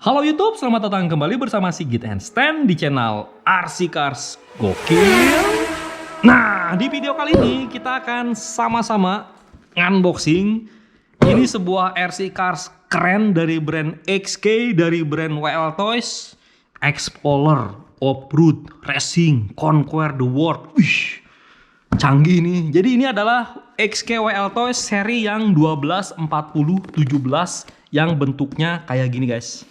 Halo YouTube, selamat datang kembali bersama Sigit and Stan di channel RC Cars Gokil. Nah, di video kali ini kita akan sama-sama unboxing. Ini sebuah RC Cars keren dari brand XK, dari brand WL Toys. Explorer, Off-Road, Racing, Conquer the World. Wih, canggih nih. Jadi ini adalah XK WL Toys seri yang 124017 yang bentuknya kayak gini guys.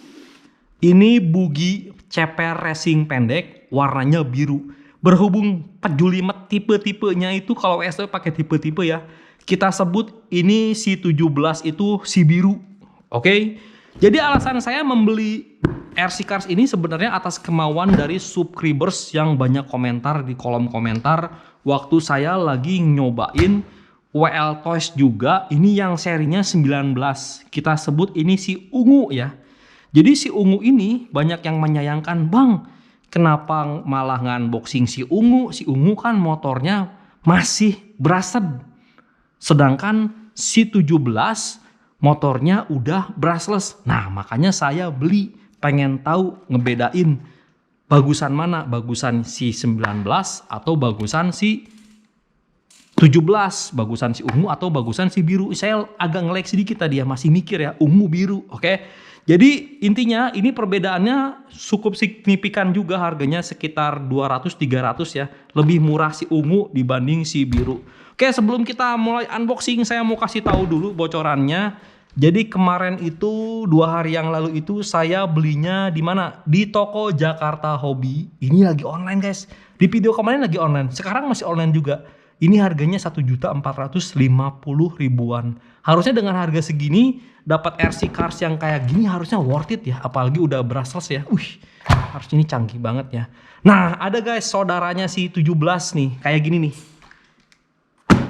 Ini bugi ceper racing pendek, warnanya biru. Berhubung pejulimet tipe-tipenya itu kalau SW pakai tipe-tipe ya. Kita sebut ini si 17 itu si biru. Oke. Jadi alasan saya membeli RC Cars ini sebenarnya atas kemauan dari subscribers yang banyak komentar di kolom komentar waktu saya lagi nyobain WL Toys juga. Ini yang serinya 19. Kita sebut ini si ungu ya. Jadi si ungu ini banyak yang menyayangkan, "Bang, kenapa malah nge-unboxing si ungu? Si ungu kan motornya masih brushed. Sedangkan si 17 motornya udah brushless." Nah, makanya saya beli, pengen tahu ngebedain bagusan mana, bagusan si 19 atau bagusan si 17, bagusan si ungu atau bagusan si biru. Saya agak nge-lag sedikit tadi ya, masih mikir ya, ungu biru, oke. Jadi intinya ini perbedaannya cukup signifikan juga, harganya sekitar 200-300 ya. Lebih murah si ungu dibanding si biru. Oke, sebelum kita mulai unboxing saya mau kasih tahu dulu bocorannya. Jadi kemarin itu 2 hari yang lalu itu saya belinya di mana? Di toko Jakarta Hobi. Ini lagi online guys. Di video kemarin lagi online. Sekarang masih online juga. Ini harganya 1.450.000-an. Harusnya dengan harga segini dapat RC Cars yang kayak gini harusnya worth it ya. Apalagi udah brushless ya. Harusnya ini canggih banget ya. Nah, ada guys saudaranya si 17 nih. Kayak gini nih.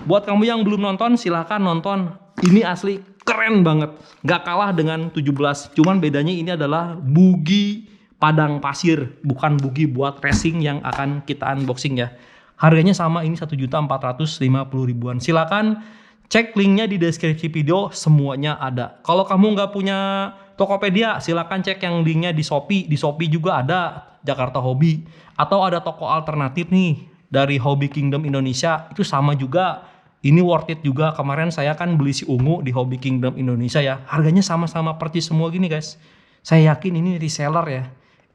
Buat kamu yang belum nonton silahkan nonton. Ini asli keren banget. Gak kalah dengan 17. Cuman bedanya ini adalah bugi padang pasir. Bukan bugi buat racing yang akan kita unboxing ya. Harganya sama, ini 1.450.000-an. Silakan cek linknya di deskripsi video, semuanya ada. Kalau kamu nggak punya Tokopedia, silakan cek yang linknya di Shopee. Di Shopee juga ada Jakarta Hobi. Atau ada toko alternatif nih dari Hobby Kingdom Indonesia, itu sama juga. Ini worth it juga. Kemarin saya kan beli si ungu di Hobby Kingdom Indonesia ya. Harganya sama-sama persis semua gini guys. Saya yakin ini reseller ya.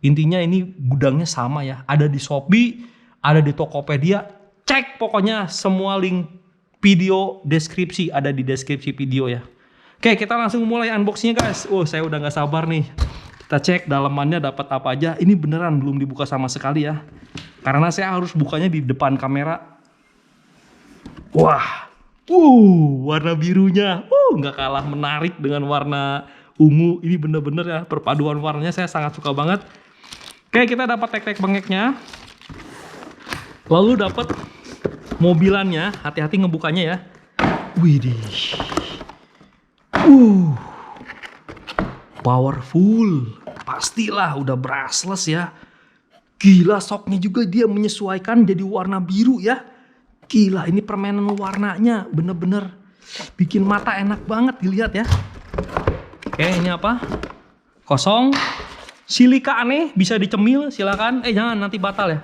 Intinya ini gudangnya sama ya. Ada di Shopee, ada di Tokopedia. Cek pokoknya semua link video deskripsi ada di deskripsi video ya. Oke, kita langsung mulai unboxingnya guys. Saya udah nggak sabar nih. Kita cek dalamannya dapat apa aja. Ini beneran belum dibuka sama sekali ya. Karena saya harus bukanya di depan kamera. Wah, warna birunya, nggak kalah menarik dengan warna ungu. Ini bener-bener ya, perpaduan warnanya saya sangat suka banget. Oke, kita dapat tek-tek bengeknya. Lalu dapat mobilannya, hati-hati ngebukanya ya. Widih. Powerful. Pastilah udah brushless ya. Gila, soknya juga dia menyesuaikan jadi warna biru ya. Gila, ini permainan warnanya bener-bener bikin mata enak banget dilihat ya. Oke, ini apa? Kosong. Silika aneh, bisa dicemil, silakan. Jangan, nanti batal ya.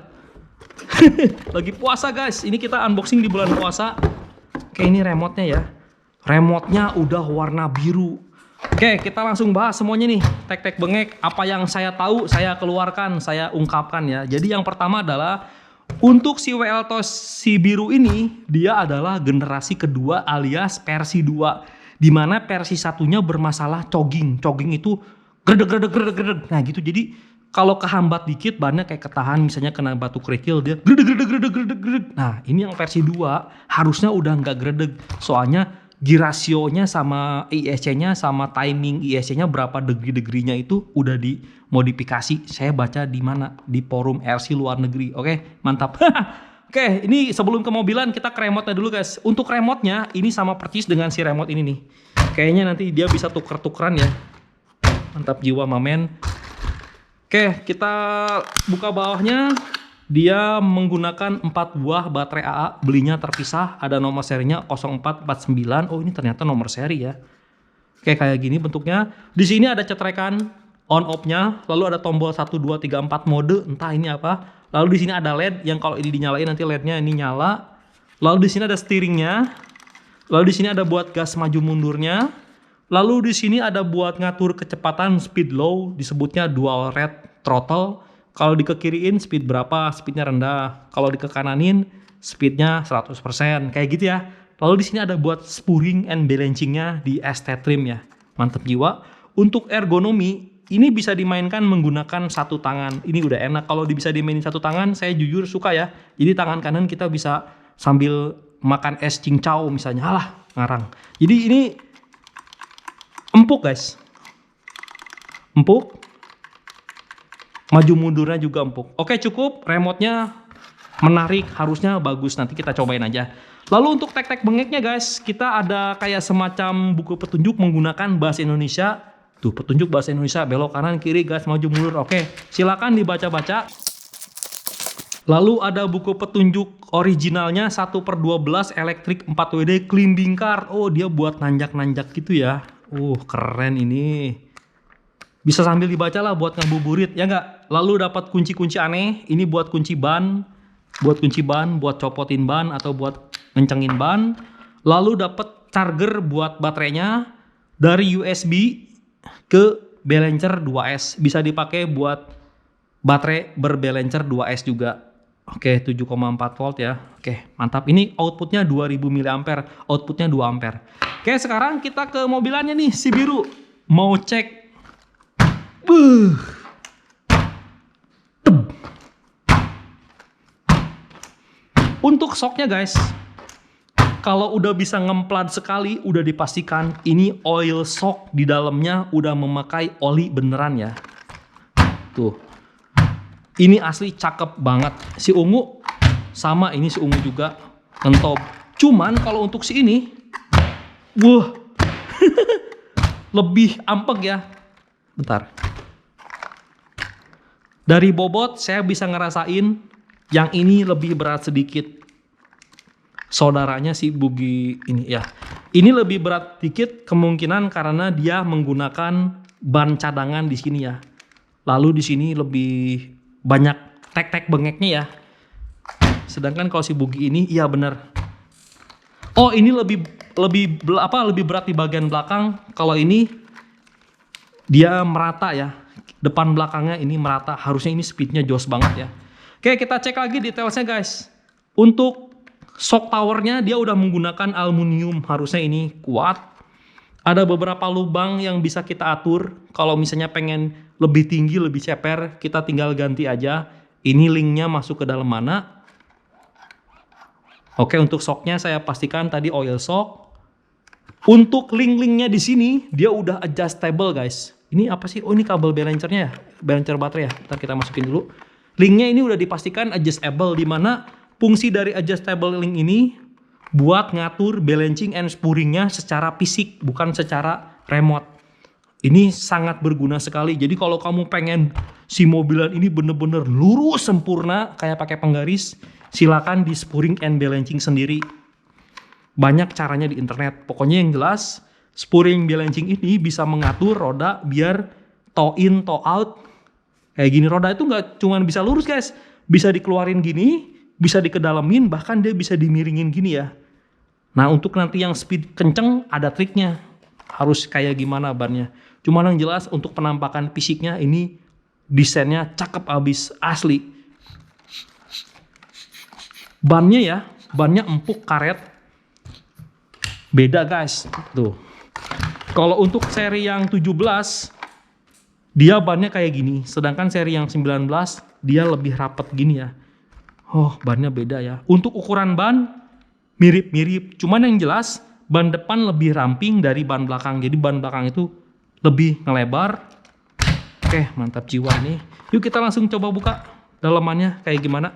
Lagi puasa guys, ini kita unboxing di bulan puasa. Oke, ini remote-nya ya. Remote-nya udah warna biru. Oke, kita langsung bahas semuanya nih. Tek-tek bengek, apa yang saya tahu saya keluarkan, saya ungkapkan ya. Jadi yang pertama adalah untuk si WL Toys si biru ini, dia adalah generasi kedua alias versi 2. Dimana versi satunya bermasalah cogging. Cogging itu gredeg. Nah gitu, jadi kalau kehambat dikit bannya kayak ketahan, misalnya kena batu kerikil dia gredeg. Nah ini yang versi 2 harusnya udah nggak gredeg. Soalnya gear ratio-nya sama ISC-nya sama timing ISC-nya berapa degree-degrinya itu udah dimodifikasi. Saya baca di mana? Di forum RC luar negeri. Oke, mantap. Oke, ini sebelum ke mobilan kita ke remote-nya dulu guys. Untuk remote-nya ini sama persis dengan si remote ini nih. Kayaknya nanti dia bisa tuker-tukeran ya. Mantap jiwa mamen. Oke, kita buka bawahnya. Dia menggunakan 4 buah baterai AA, belinya terpisah, ada nomor serinya 0449. Ini ternyata nomor seri ya. Oke, kayak gini bentuknya. Di sini ada cetrekan on off-nya, lalu ada tombol 1 2 3 4 mode, entah ini apa. Lalu di sini ada LED yang kalau ini dinyalain nanti LED-nya ini nyala. Lalu di sini ada steeringnya. Lalu di sini ada buat gas maju mundurnya. Lalu di sini ada buat ngatur kecepatan speed low, disebutnya dual rate throttle. Kalau dikekiriin speed berapa, speednya rendah. Kalau dikekananin speednya 100%, kayak gitu ya. Lalu di sini ada buat spurring and balancingnya di ST Trim ya. Mantep jiwa. Untuk ergonomi, ini bisa dimainkan menggunakan satu tangan. Ini udah enak. Kalau bisa dimainin satu tangan, saya jujur suka ya. Jadi tangan kanan kita bisa sambil makan es cincau misalnya. Alah, ngarang. Jadi ini empuk guys. Empuk. Maju mundurnya juga empuk. Oke, cukup. Remote-nya menarik, harusnya bagus. Nanti kita cobain aja. Lalu untuk tek-tek bengeknya guys, kita ada kayak semacam buku petunjuk menggunakan bahasa Indonesia. Tuh, petunjuk bahasa Indonesia, belok kanan, kiri, gas, maju, mundur. Oke, silakan dibaca-baca. Lalu ada buku petunjuk originalnya 1/12 elektrik 4WD climbing car. Oh, dia buat nanjak-nanjak gitu ya. Keren ini. Bisa sambil dibaca lah buat ngabuburit, ya nggak? Lalu dapat kunci-kunci aneh. Ini buat kunci ban, buat copotin ban atau buat ngencengin ban. Lalu dapat charger buat baterainya dari USB ke balancer 2S. Bisa dipakai buat baterai berbalancer 2S juga. Oke, 7,4 volt ya. Oke, mantap. Ini outputnya 2000 mAh, outputnya 2 ampere. Oke, sekarang kita ke mobilannya nih, si biru. Mau cek. Untuk shocknya guys, kalau udah bisa ngemplat sekali, udah dipastikan ini oil shock di dalamnya udah memakai oli beneran ya. Tuh. Ini asli cakep banget. Si ungu sama, ini si ungu juga ngentop. Cuman kalau untuk si ini, lebih ampek ya. Bentar. Dari bobot saya bisa ngerasain yang ini lebih berat sedikit. Saudaranya si bugi ini ya. Ini lebih berat dikit kemungkinan karena dia menggunakan ban cadangan di sini ya. Lalu di sini lebih banyak tek-tek bengeknya ya. Sedangkan kalau si bugi ini iya bener. Oh, ini lebih berat di bagian belakang. Kalau ini dia merata ya. Depan belakangnya ini merata. Harusnya ini speednya jos banget ya. Oke, kita cek lagi detailnya guys. Untuk shock towernya dia udah menggunakan aluminium. Harusnya ini kuat. Ada beberapa lubang yang bisa kita atur. Kalau misalnya pengen lebih tinggi, lebih ceper, kita tinggal ganti aja. Ini linknya masuk ke dalam mana. Oke, untuk shocknya saya pastikan tadi oil shock. Untuk link-linknya di sini dia udah adjustable guys. Ini apa sih? Oh, ini kabel balancernya ya, balancer baterai ya. Ntar kita masukin dulu. Linknya ini udah dipastikan adjustable, di mana fungsi dari adjustable link ini buat ngatur balancing and spurringnya secara fisik, bukan secara remote. Ini sangat berguna sekali. Jadi kalau kamu pengen si mobilan ini bener-bener lurus sempurna kayak pakai penggaris, silakan di spurring and balancing sendiri. Banyak caranya di internet. Pokoknya yang jelas, spurring balancing ini bisa mengatur roda biar toe in, toe out. Kayak gini, roda itu nggak cuma bisa lurus guys. Bisa dikeluarin gini, bisa dikedalamin, bahkan dia bisa dimiringin gini ya. Nah, untuk nanti yang speed kenceng ada triknya. Harus kayak gimana bannya. Cuma yang jelas untuk penampakan fisiknya ini desainnya cakep abis, asli. Bannya ya, bannya empuk karet. Beda guys, tuh. Kalau untuk seri yang 17, dia bannya kayak gini. Sedangkan seri yang 19, dia lebih rapet gini ya. Oh, bannya beda ya. Untuk ukuran ban, mirip-mirip. Cuman yang jelas, ban depan lebih ramping dari ban belakang. Jadi ban belakang itu lebih ngelebar. Oke, mantap jiwa nih. Yuk kita langsung coba buka dalamannya kayak gimana.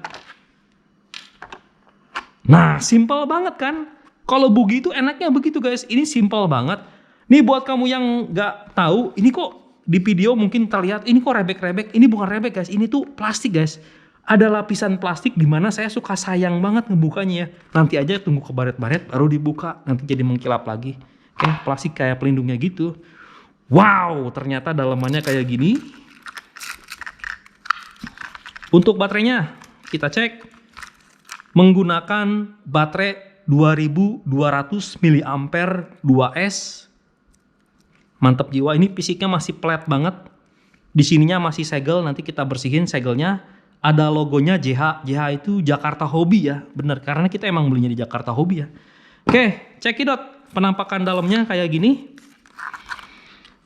Nah, simple banget kan? Kalau bugi itu enaknya begitu guys. Ini simple banget. Nih buat kamu yang nggak tahu, ini kok di video mungkin terlihat ini kok rebek-rebek. Ini bukan rebek guys, ini tuh plastik guys. Ada lapisan plastik di mana saya suka sayang banget ngebukanya ya. Nanti aja tunggu ke baret-baret baru dibuka, nanti jadi mengkilap lagi. Oke, plastik kayak pelindungnya gitu. Wow, ternyata dalamannya kayak gini. Untuk baterainya kita cek menggunakan baterai 2200 mAh 2S. Mantap jiwa, ini fisiknya masih flat banget. Di sininya masih segel, nanti kita bersihin segelnya. Ada logonya JH. JH itu Jakarta Hobi ya. Bener, karena kita emang belinya di Jakarta Hobi ya. Oke, cekidot. Penampakan dalamnya kayak gini.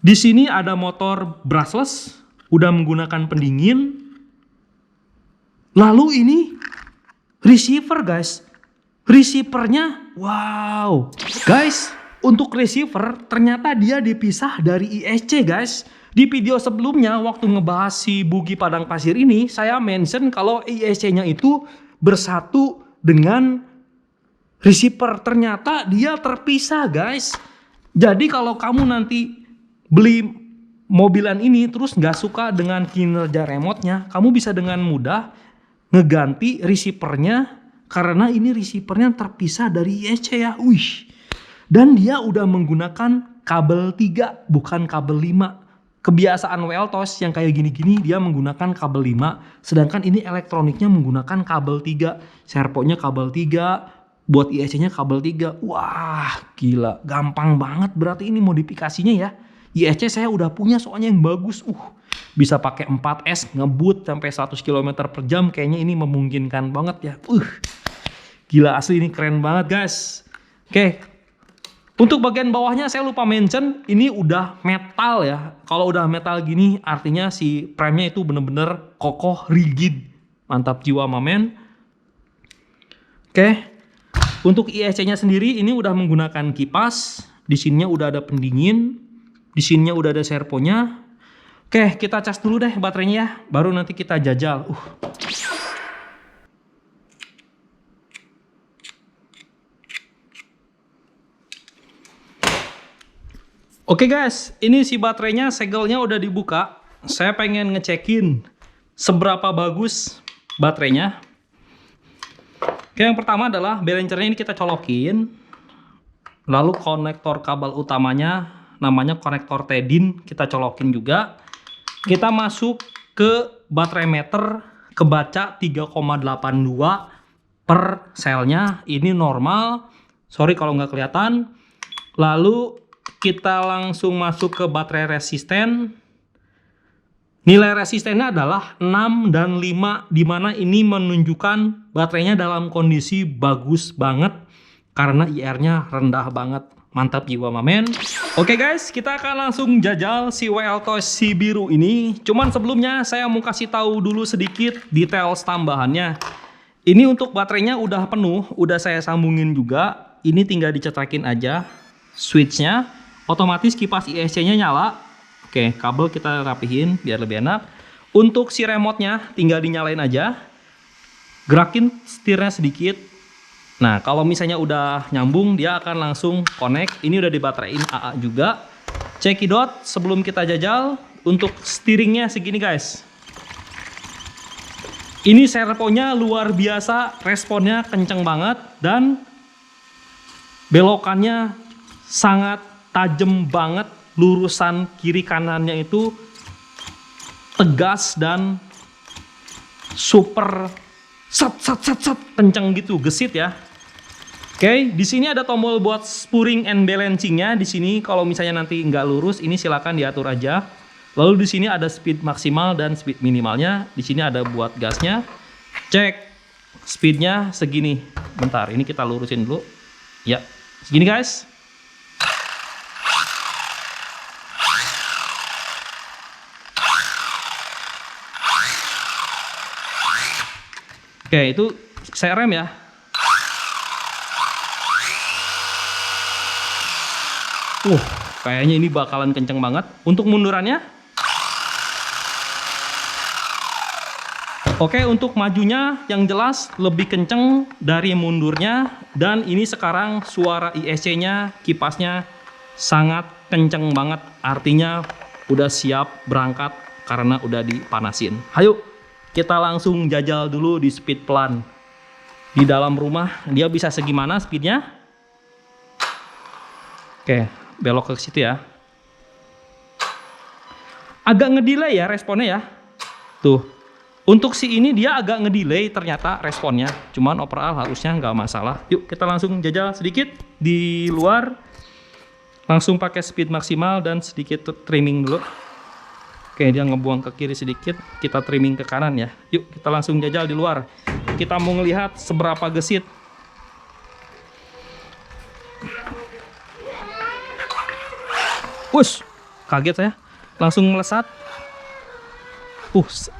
Di sini ada motor brushless, udah menggunakan pendingin. Lalu ini receiver guys. Receivernya, wow. Guys, untuk receiver ternyata dia dipisah dari ISC guys. Di video sebelumnya waktu ngebahas si Buggy Padang Pasir ini, saya mention kalau ISC-nya itu bersatu dengan receiver. Ternyata dia terpisah guys. Jadi kalau kamu nanti beli mobilan ini terus nggak suka dengan kinerja remote-nya, kamu bisa dengan mudah ngeganti receivernya karena ini receivernya terpisah dari ISC ya. Wih. Dan dia udah menggunakan kabel 3 bukan kabel 5. Kebiasaan WLTOS yang kayak gini-gini dia menggunakan kabel 5, sedangkan ini elektroniknya menggunakan kabel 3. Servonya kabel 3, buat ISC-nya kabel 3. Wah, gila, gampang banget berarti ini modifikasinya ya. ISC saya udah punya soalnya yang bagus. Bisa pakai 4S ngebut sampai 100 km per jam, kayaknya ini memungkinkan banget ya. Gila, asli ini keren banget guys. Oke. Untuk bagian bawahnya saya lupa mention, ini udah metal ya. Kalau udah metal gini artinya si premnya itu bener-bener kokoh, rigid. Mantap jiwa mamen. Oke. Untuk ISC-nya sendiri ini udah menggunakan kipas. Di sininya udah ada pendingin. Di sininya udah ada servonya. Oke, kita cas dulu deh baterainya ya. Baru nanti kita jajal. Oke guys, ini si baterainya, segelnya udah dibuka. Saya pengen ngecekin seberapa bagus baterainya. Oke, yang pertama adalah balancernya ini kita colokin. Lalu konektor kabel utamanya namanya konektor T-DIN kita colokin juga. Kita masuk ke baterai meter, kebaca 3,82 per selnya. Ini normal. Sorry kalau nggak kelihatan. Lalu kita langsung masuk ke baterai resisten. Nilai resistennya adalah 6 dan 5, dimana ini menunjukkan baterainya dalam kondisi bagus banget karena IR-nya rendah banget. Mantap jiwa mamen. Oke guys, kita akan langsung jajal si WLTOS si biru ini. Cuman sebelumnya saya mau kasih tahu dulu sedikit details tambahannya. Ini untuk baterainya udah penuh, udah saya sambungin juga. Ini tinggal dicetakin aja switchnya. Otomatis kipas ISC-nya nyala. Oke, kabel kita rapihin biar lebih enak. Untuk si remote-nya tinggal dinyalain aja. Gerakin setirnya sedikit. Nah, kalau misalnya udah nyambung, dia akan langsung connect. Ini udah dibateraiin AA juga. Cekidot sebelum kita jajal. Untuk steeringnya segini guys. Ini servonya luar biasa, responnya kenceng banget. Dan belokannya sangat tajam banget, lurusan kiri kanannya itu tegas dan super sat kenceng gitu, gesit ya. Oke, di sini ada tombol buat spurring and balancingnya. Di sini kalau misalnya nanti nggak lurus, ini silakan diatur aja. Lalu di sini ada speed maksimal dan speed minimalnya. Di sini ada buat gasnya. Cek speednya segini. Bentar, ini kita lurusin dulu. Ya, segini guys. Oke, itu saya rem ya. Kayaknya ini bakalan kenceng banget. Untuk mundurannya. Oke, untuk majunya yang jelas lebih kenceng dari mundurnya. Dan ini sekarang suara ISC-nya, kipasnya sangat kenceng banget. Artinya udah siap berangkat karena udah dipanasin. Ayo. Kita langsung jajal dulu di speed pelan. Di dalam rumah dia bisa segimana speednya. Oke, belok ke situ ya. Agak ngedelay ya responnya ya. Tuh. Untuk si ini dia agak ngedelay ternyata responnya. Cuman overall harusnya nggak masalah. Yuk kita langsung jajal sedikit di luar. Langsung pakai speed maksimal dan sedikit trimming dulu. Oke, dia ngebuang ke kiri sedikit. Kita trimming ke kanan ya. Yuk kita langsung jajal di luar. Kita mau ngelihat seberapa gesit. Wush, kaget saya. Langsung melesat.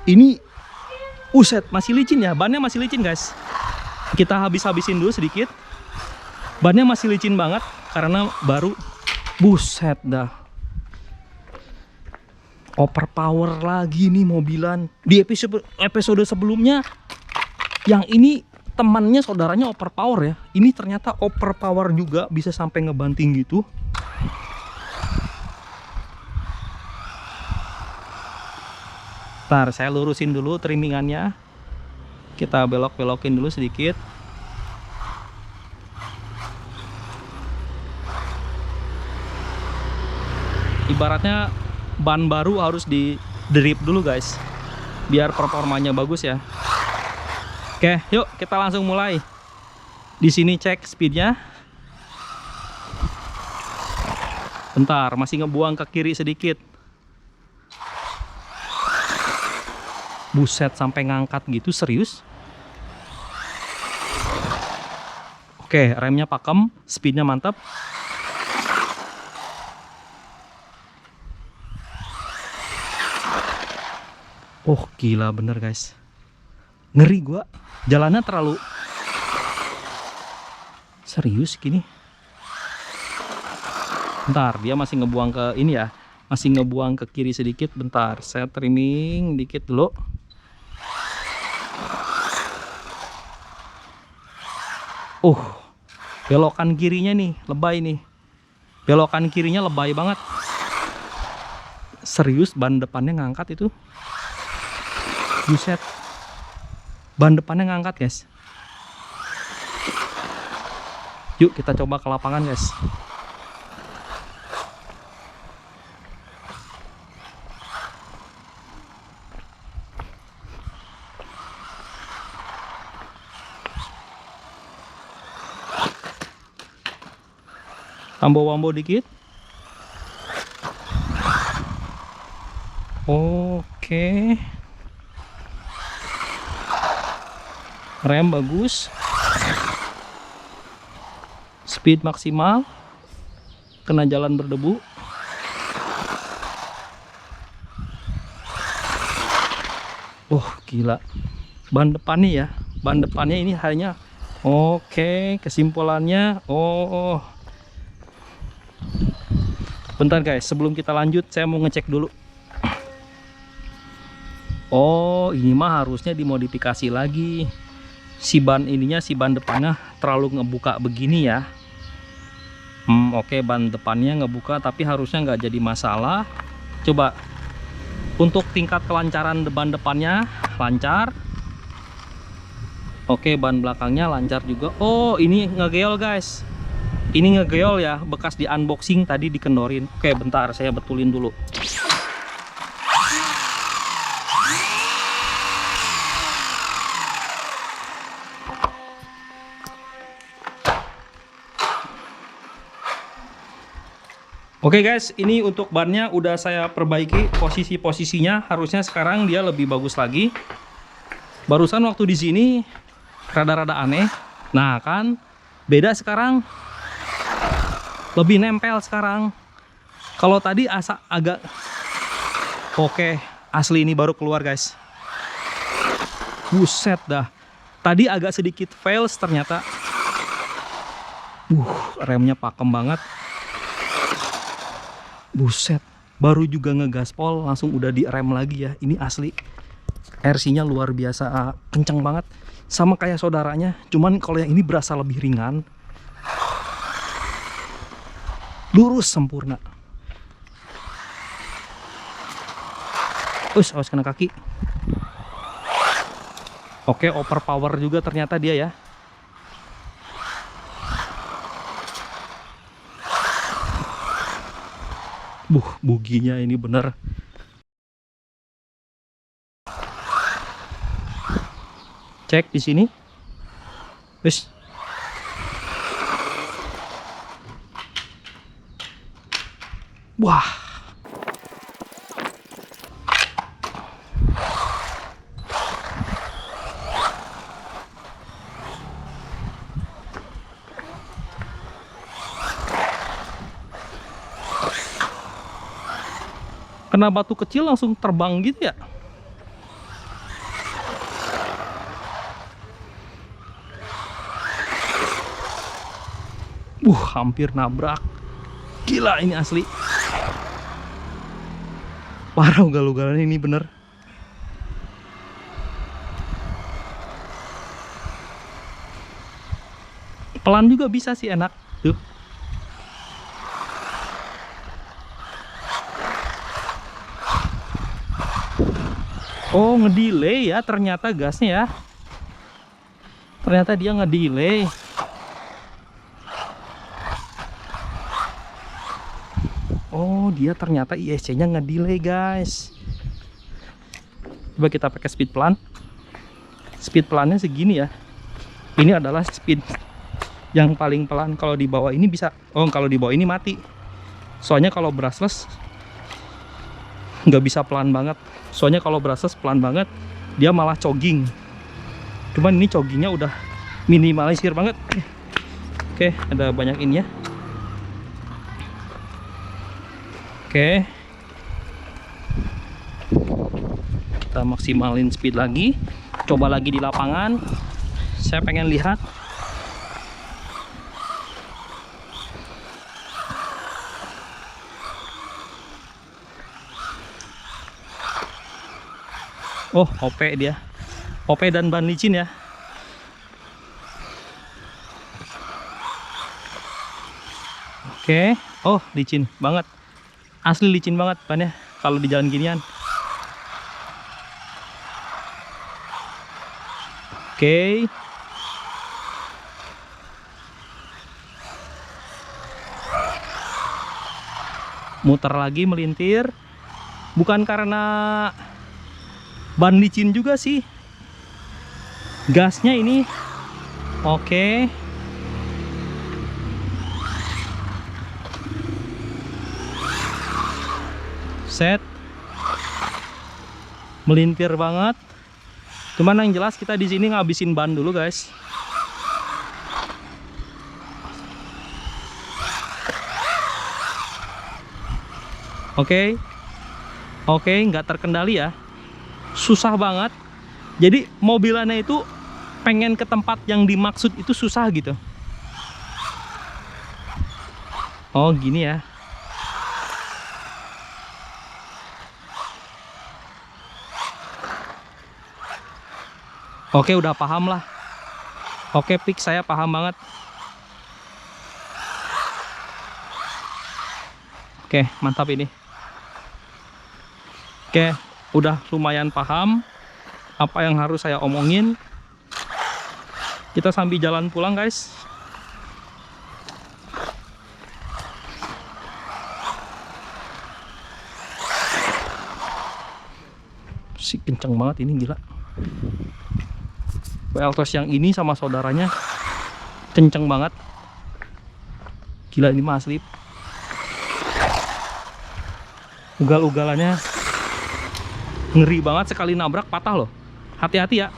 Ini uset, masih licin ya. Bannya masih licin guys. Kita habis-habisin dulu sedikit. Bannya masih licin banget karena baru. Buset dah. Overpower lagi nih mobilan. Di episode sebelumnya yang ini temannya saudaranya overpower ya. Ini ternyata overpower juga, bisa sampai ngebanting gitu. Ntar saya lurusin dulu trimmingannya. Kita belok-belokin dulu sedikit. Ibaratnya ban baru harus di drip dulu guys, biar performanya bagus ya. Oke, yuk kita langsung mulai. Di sini cek speednya. Bentar, masih ngebuang ke kiri sedikit. Buset, sampai ngangkat gitu, serius. Oke, remnya pakem, speednya mantap. Oh gila bener guys. Ngeri gua. Jalannya terlalu serius gini. Bentar, dia masih ngebuang ke ini ya. Masih ngebuang ke kiri sedikit. Bentar, saya trimming dikit dulu. Belokan kirinya nih, lebay nih. Belokan kirinya lebay banget. Serius, ban depannya ngangkat itu. Buset. Ban depannya ngangkat guys. Yuk kita coba ke lapangan guys. Tambo-wambo dikit. Oke. Rem bagus. Speed maksimal. Kena jalan berdebu. Gila. Ban depannya ya. Ban depannya ini hanya. Oke, kesimpulannya. Bentar guys, sebelum kita lanjut saya mau ngecek dulu. Ini mah harusnya dimodifikasi lagi. Si ban ininya, si ban depannya terlalu ngebuka begini ya. Oke, ban depannya ngebuka tapi harusnya nggak jadi masalah. Coba untuk tingkat kelancaran ban depannya lancar. Oke, ban belakangnya lancar juga. Ini ngegeol guys. Ini ngegeol ya, bekas di unboxing tadi dikendorin. Oke, bentar saya betulin dulu. Oke guys, ini untuk bannya udah saya perbaiki posisi-posisinya. Harusnya sekarang dia lebih bagus lagi. Barusan waktu di sini rada-rada aneh. Nah kan, beda sekarang. Lebih nempel sekarang. Kalau tadi agak. Oke, asli ini baru keluar guys. Buset dah. Tadi agak sedikit fails ternyata. Remnya pakem banget. Buset, baru juga ngegaspol langsung udah direm lagi ya. Ini asli RC-nya luar biasa kenceng banget. Sama kayak saudaranya, cuman kalau yang ini berasa lebih ringan. Lurus sempurna. Awas kena kaki. Oke, overpower juga ternyata dia ya. Buginya ini bener Cek di sini. Wis. Wah. Kena batu kecil langsung terbang gitu ya. Hampir nabrak. Gila ini asli. Parah ugal-ugalan ini bener. Pelan juga bisa sih, enak. Tuh. Oh, ngedelay ya ternyata gasnya ya. Ternyata dia ngedelay. Oh, dia ternyata ISC-nya ngedelay, guys. Coba kita pakai speed pelan. Speed pelannya segini ya. Ini adalah speed yang paling pelan. Kalau di bawah ini bisa, kalau di bawah ini mati. Soalnya kalau brushless nggak bisa pelan banget. Soalnya kalau brushless pelan banget, dia malah jogging. Cuman ini joggingnya udah minimalisir banget. Oke, ada banyak ini ya. Oke, kita maksimalin speed lagi. Coba lagi di lapangan. Saya pengen lihat. Oh, OP dia. OP dan ban licin ya. Oke. Oh, licin banget. Asli licin banget bannya kalau di jalan ginian. Oke. Muter lagi melintir. Bukan karena ban licin juga sih. Gasnya ini oke. Set. Melintir banget. Cuman yang jelas kita di sini ngabisin ban dulu, guys. Oke. Oke, nggak terkendali ya. Susah banget. Jadi mobilannya itu pengen ke tempat yang dimaksud itu susah gitu. Oh, gini ya. Oke, udah paham lah. Oke, pik saya paham banget. Oke, mantap ini. Oke, udah lumayan paham apa yang harus saya omongin. Kita sambil jalan pulang, guys. Si kenceng banget ini, gila. Weltos yang ini sama saudaranya kenceng banget. Gila, ini mah asli. Ugal-ugalannya ngeri banget, sekali nabrak patah loh. Hati-hati ya.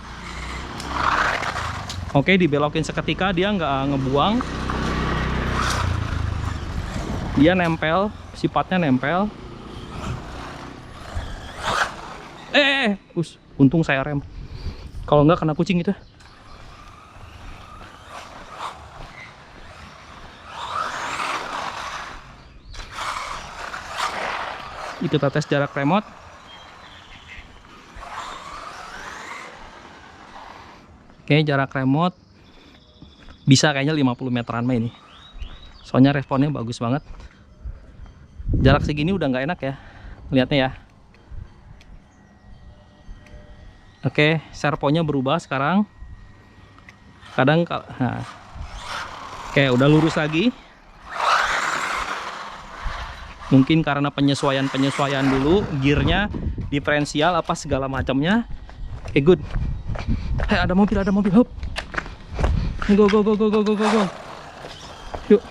Oke, dibelokin seketika dia nggak ngebuang. Dia nempel, sifatnya nempel. Untung saya rem. Kalau nggak kena kucing itu. Kita tes jarak remote. Oke, jarak remote bisa kayaknya 50 meteran mah ini. Soalnya responnya bagus banget. Jarak segini udah nggak enak ya lihatnya ya. Oke, servonya berubah sekarang. Kadang nah. Oke, udah lurus lagi. Mungkin karena penyesuaian dulu gearnya, diferensial apa segala macamnya. Oke, good. Hei, ada mobil, hop. Go. Yuk.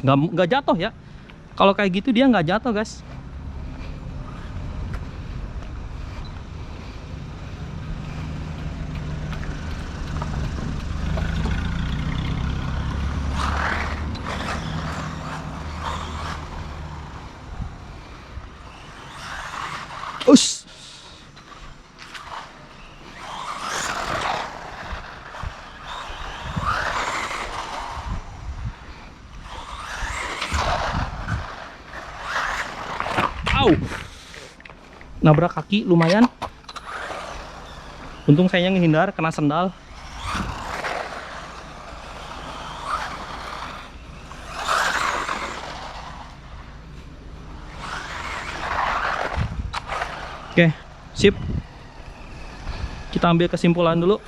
Nggak jatuh ya. Kalau kayak gitu dia nggak jatuh, guys. Us. Nabrak kaki lumayan. Untung saya ngehindar kena sendal. Oke, sip. Kita ambil kesimpulan dulu.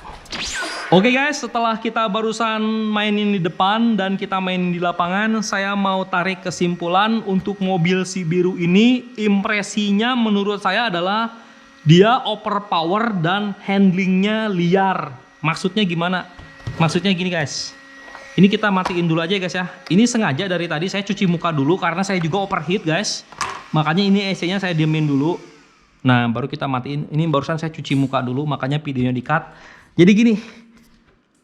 Oke guys, setelah kita barusan mainin di depan dan kita mainin di lapangan, saya mau tarik kesimpulan untuk mobil si biru ini. Impresinya menurut saya adalah dia overpower dan handlingnya liar. Maksudnya gimana? Maksudnya gini guys, ini kita matiin dulu aja guys ya. Ini sengaja dari tadi saya cuci muka dulu karena saya juga overheat guys. Makanya ini EC-nya saya diemin dulu. Nah baru kita matiin. Ini barusan saya cuci muka dulu, makanya videonya di cut. Jadi gini,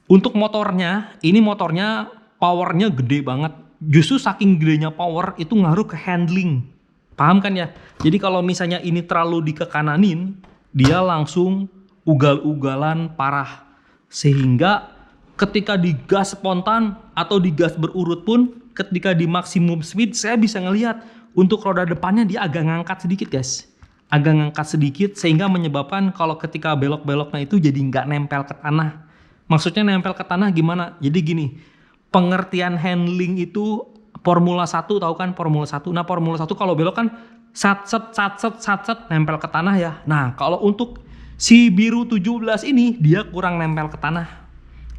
untuk motornya, ini motornya powernya gede banget. Justru saking gedenya power itu ngaruh ke handling. Paham kan ya? Jadi kalau misalnya ini terlalu dikekananin, dia langsung ugal-ugalan parah. Sehingga ketika digas spontan atau digas berurut pun, ketika di maksimum speed, saya bisa ngelihat untuk roda depannya dia agak ngangkat sedikit guys. Agak ngangkat sedikit sehingga menyebabkan kalau ketika belok-beloknya itu jadi nggak nempel ke tanah. Maksudnya nempel ke tanah gimana? Jadi gini, pengertian handling itu Formula 1 tahu kan Formula 1. Nah Formula 1 kalau belok kan sat-set nempel ke tanah ya. Nah kalau untuk si biru 17 ini dia kurang nempel ke tanah.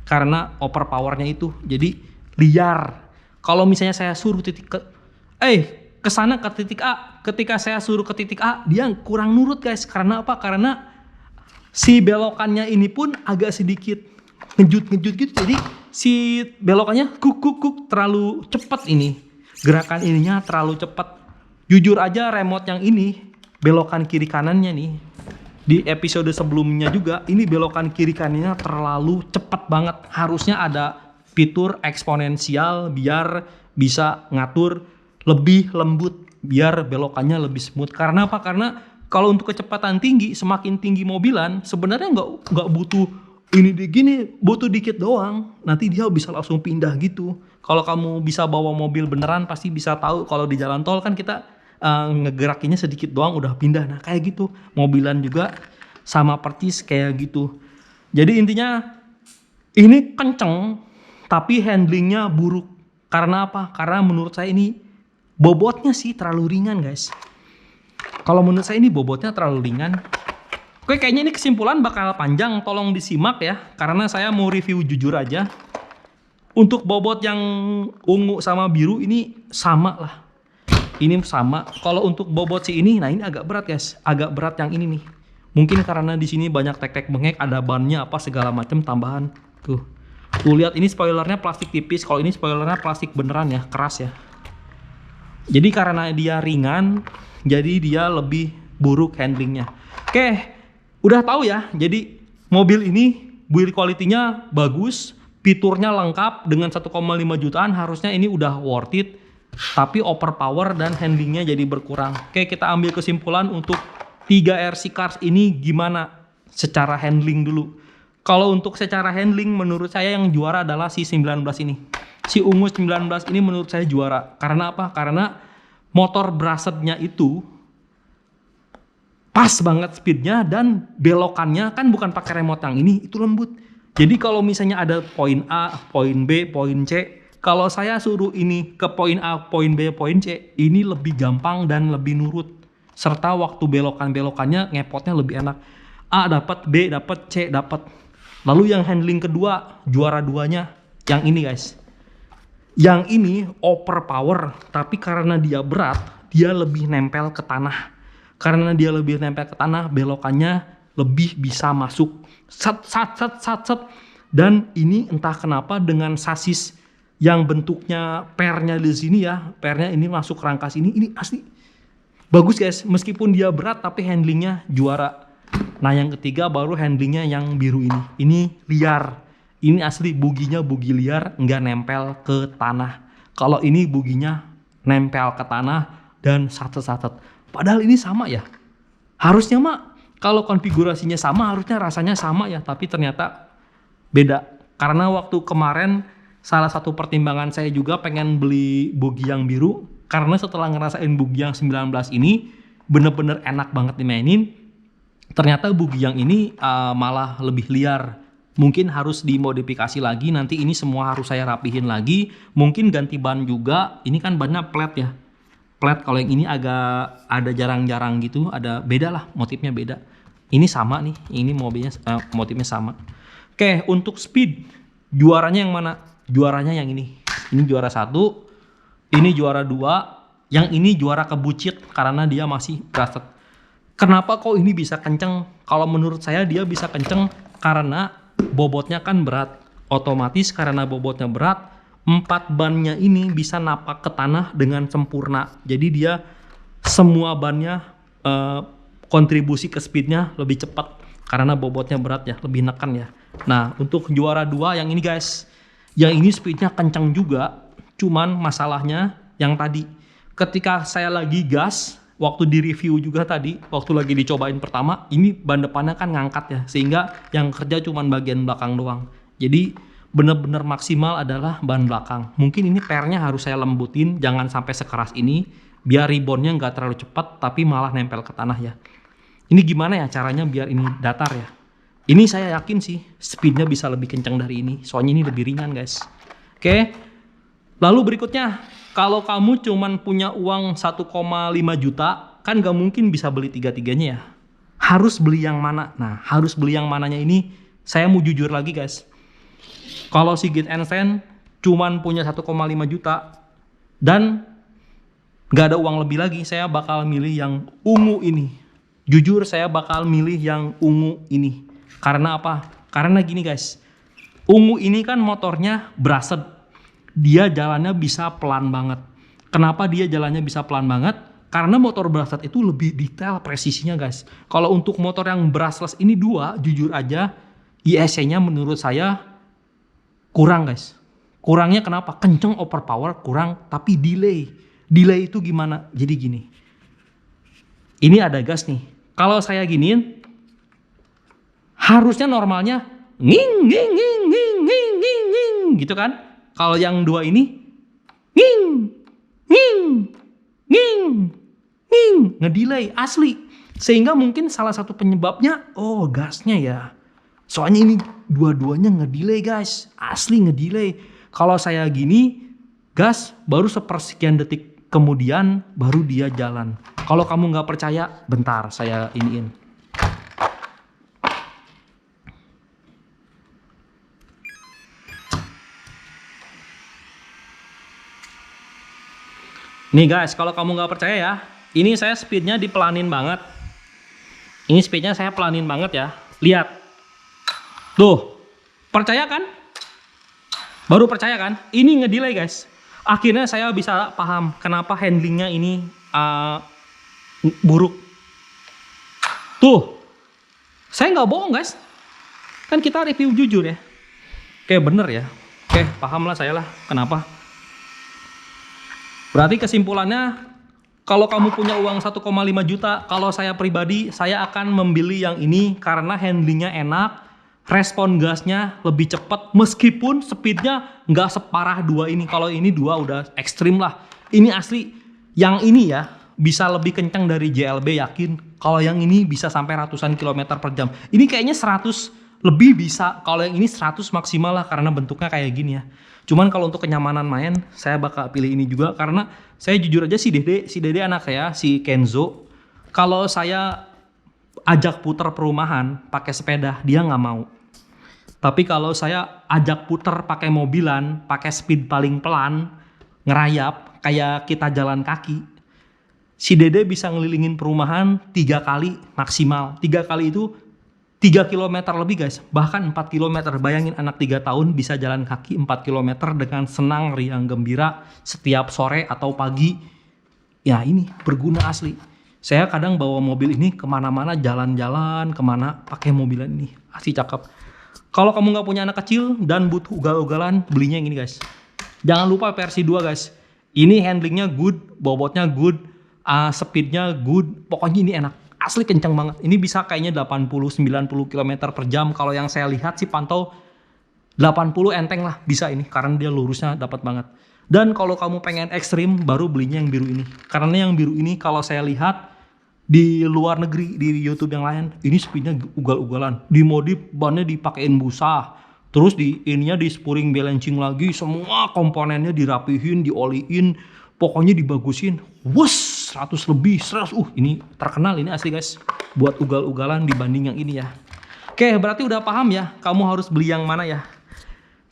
Karena overpowernya itu. Jadi liar. Kalau misalnya saya suruh ke sana ke titik A. Ketika saya suruh ke titik A dia kurang nurut guys. Karena apa? Karena si belokannya ini pun agak sedikit ngejut gitu, jadi si belokannya kuk terlalu cepat, ini gerakan ininya terlalu cepat. Jujur aja remote yang ini belokan kiri kanannya nih di episode sebelumnya juga ini belokan kiri kanannya terlalu cepat banget. Harusnya ada fitur eksponensial biar bisa ngatur lebih lembut, biar belokannya lebih smooth. Karena apa? Karena kalau untuk kecepatan tinggi, semakin tinggi mobilan sebenarnya nggak butuh ini gini, butuh dikit doang, nanti dia bisa langsung pindah gitu. Kalau kamu bisa bawa mobil beneran pasti bisa tahu kalau di jalan tol kan kita ngegerakinnya sedikit doang udah pindah. Nah kayak gitu, mobilan juga sama persis kayak gitu. Jadi intinya ini kenceng tapi handlingnya buruk. Karena apa? Karena menurut saya ini bobotnya sih terlalu ringan guys. Kalau menurut saya ini bobotnya terlalu ringan. Oke, kayaknya ini kesimpulan bakal panjang, tolong disimak ya, karena saya mau review jujur aja. Untuk bobot yang ungu sama biru ini sama lah. Ini sama. Kalau untuk bobot si ini, nah ini agak berat guys, agak berat yang ini nih. Mungkin karena di sini banyak tek-tek bengek, ada bannya apa segala macam tambahan. Tuh lihat ini spoilernya plastik tipis, kalau ini spoilernya plastik beneran ya, keras ya. Jadi karena dia ringan, jadi dia lebih buruk handlingnya. Oke. Udah tahu ya, jadi mobil ini build quality-nya bagus, fiturnya lengkap dengan 1,5 jutaan, harusnya ini udah worth it. Tapi overpower dan handlingnya jadi berkurang. Oke, kita ambil kesimpulan untuk 3 RC Cars ini gimana secara handling dulu. Kalau untuk secara handling menurut saya yang juara adalah si 19 ini. Si ungu 19 ini menurut saya juara. Karena apa? Karena motor brushed-nya itu pas banget speednya dan belokannya kan bukan pakai remote yang ini, itu lembut. Jadi kalau misalnya ada poin A, poin B, poin C, Kalau saya suruh ini ke poin A, poin B, poin C, ini lebih gampang dan lebih nurut. Serta waktu belokan-belokannya ngepotnya lebih enak. A dapat, B dapat, C dapat. Lalu yang handling kedua, juara duanya, yang ini guys. Yang ini overpower, tapi karena dia berat, dia lebih nempel ke tanah. Karena dia lebih nempel ke tanah, belokannya lebih bisa masuk. Set. Dan ini entah kenapa dengan sasis yang bentuknya pernya di sini ya, pernya ini masuk rangka sini, ini asli bagus guys. Meskipun dia berat tapi handlingnya juara. Nah yang ketiga baru handlingnya yang biru ini liar. Ini asli buginya bugi liar, nggak nempel ke tanah. Kalau ini buginya nempel ke tanah dan satet. Padahal ini sama ya. Harusnya mah kalau konfigurasinya sama harusnya rasanya sama ya, tapi ternyata beda. Karena waktu kemarin salah satu pertimbangan saya juga pengen beli bugi yang biru, karena setelah ngerasain bugi yang 19 ini bener-bener enak banget dimainin. Ternyata bugi yang ini malah lebih liar. Mungkin harus dimodifikasi lagi, nanti ini semua harus saya rapihin lagi. Mungkin ganti ban juga, ini kan bannya plat ya. Plat, kalau yang ini agak ada jarang-jarang gitu, ada beda lah, motifnya beda. Ini sama nih, ini mobilnya motifnya sama. Oke, untuk speed, juaranya yang mana? Juaranya yang ini. Ini juara 1, ini juara 2, yang ini juara kebucit karena dia masih brusted. Kenapa kok ini bisa kenceng? Kalau menurut saya dia bisa kenceng karena bobotnya kan berat. Otomatis karena bobotnya berat, 4 bannya ini bisa napak ke tanah dengan sempurna. Jadi dia semua bannya kontribusi ke speednya lebih cepat karena bobotnya berat ya, lebih neken ya. Nah untuk juara 2 yang ini guys, yang ini speednya kencang juga, cuman masalahnya yang tadi ketika saya lagi gas, waktu di review juga tadi, waktu lagi dicobain pertama, ini ban depannya kan ngangkat ya, sehingga yang kerja cuman bagian belakang doang. Jadi bener-bener maksimal adalah ban belakang. Mungkin ini pernya harus saya lembutin, jangan sampai sekeras ini, biar reboundnya nggak terlalu cepat, tapi malah nempel ke tanah ya. Ini gimana ya caranya biar ini datar ya? Ini saya yakin sih speednya bisa lebih kencang dari ini, soalnya ini lebih ringan guys. Oke, lalu berikutnya, kalau kamu cuman punya uang 1,5 juta, kan gak mungkin bisa beli tiga-tiganya ya. Harus beli yang mana? Nah, harus beli yang mananya ini, saya mau jujur lagi guys. Kalau Sigit Einstein cuman punya 1,5 juta, dan gak ada uang lebih lagi, saya bakal milih yang ungu ini. Jujur saya bakal milih yang ungu ini. Karena apa? Karena gini guys, ungu ini kan motornya brushed. Dia jalannya bisa pelan banget. Kenapa dia jalannya bisa pelan banget? Karena motor brushed itu lebih detail presisinya guys. Kalau untuk motor yang brushless ini 2, jujur aja ISC-nya menurut saya kurang guys. Kurangnya kenapa? Kenceng overpower kurang, tapi delay. Delay itu gimana? Jadi gini. Ini ada gas nih. Kalau saya giniin, harusnya normalnya nging nging nging nging nging nging nging gitu kan. Kalau yang 2 ini nging nging nging nging, ngedelay asli. Sehingga mungkin salah satu penyebabnya gasnya ya. Soalnya ini dua-duanya ngedelay guys, asli ngedelay. Kalau saya gini gas baru sepersekian detik kemudian baru dia jalan. Kalau kamu nggak percaya, bentar saya iniin. Nih guys, kalau kamu nggak percaya ya, ini saya speednya dipelanin banget. Ini speednya saya pelanin banget ya. Lihat. Tuh, percaya kan? Baru percaya kan? Ini ngedelay guys. Akhirnya saya bisa paham kenapa handlingnya ini buruk. Tuh, saya nggak bohong guys. Kan kita review jujur ya. Oke bener ya. Oke paham lah saya lah kenapa. Berarti kesimpulannya, kalau kamu punya uang 1,5 juta, kalau saya pribadi, saya akan membeli yang ini karena handlingnya enak, respon gasnya lebih cepat, meskipun speednya nggak separah 2 ini. Kalau ini 2 udah ekstrim lah. Ini asli, yang ini ya, bisa lebih kencang dari JLB yakin. Kalau yang ini bisa sampai ratusan kilometer per jam. Ini kayaknya 150 Lebih bisa, kalau yang ini 100 maksimal lah karena bentuknya kayak gini ya. Cuman kalau untuk kenyamanan main, saya bakal pilih ini juga karena saya jujur aja si Dede anak saya, si Kenzo, kalau saya ajak putar perumahan pakai sepeda, dia nggak mau. Tapi kalau saya ajak putar pakai mobilan, pakai speed paling pelan, ngerayap, kayak kita jalan kaki, si Dede bisa ngelilingin perumahan 3 kali maksimal. 3 kali itu 3 kilometer lebih guys, bahkan 4 kilometer. Bayangin anak 3 tahun bisa jalan kaki 4 kilometer dengan senang, riang, gembira setiap sore atau pagi. Ya ini berguna asli. Saya kadang bawa mobil ini kemana-mana, jalan-jalan, kemana pakai mobilan ini. Asli cakep. Kalau kamu nggak punya anak kecil dan butuh ugal-ugalan, belinya yang ini guys. Jangan lupa versi 2 guys. Ini handlingnya good, bobotnya good, speednya good, pokoknya ini enak. Asli kencang banget. Ini bisa kayaknya 80-90 km per jam. Kalau yang saya lihat sih pantau 80 enteng lah bisa ini. Karena dia lurusnya dapat banget. Dan kalau kamu pengen ekstrim baru belinya yang biru ini. Karena yang biru ini kalau saya lihat di luar negeri di YouTube yang lain ini speednya ugal-ugalan. Dimodif bannya dipakein busa. Terus di ininya di spring balancing lagi. Semua komponennya dirapihin, dioliin. Pokoknya dibagusin. Wuss! 100 lebih, 100. Ini terkenal ini asli guys. Buat ugal-ugalan dibanding yang ini ya. Oke, berarti udah paham ya. Kamu harus beli yang mana ya.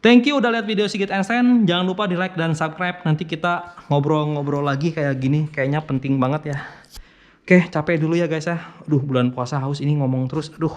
Thank you udah lihat video Sigit Einstein. Jangan lupa di like dan subscribe. Nanti kita ngobrol-ngobrol lagi kayak gini. Kayaknya penting banget ya. Oke, capek dulu ya guys ya. Aduh, bulan puasa haus ini ngomong terus. Aduh.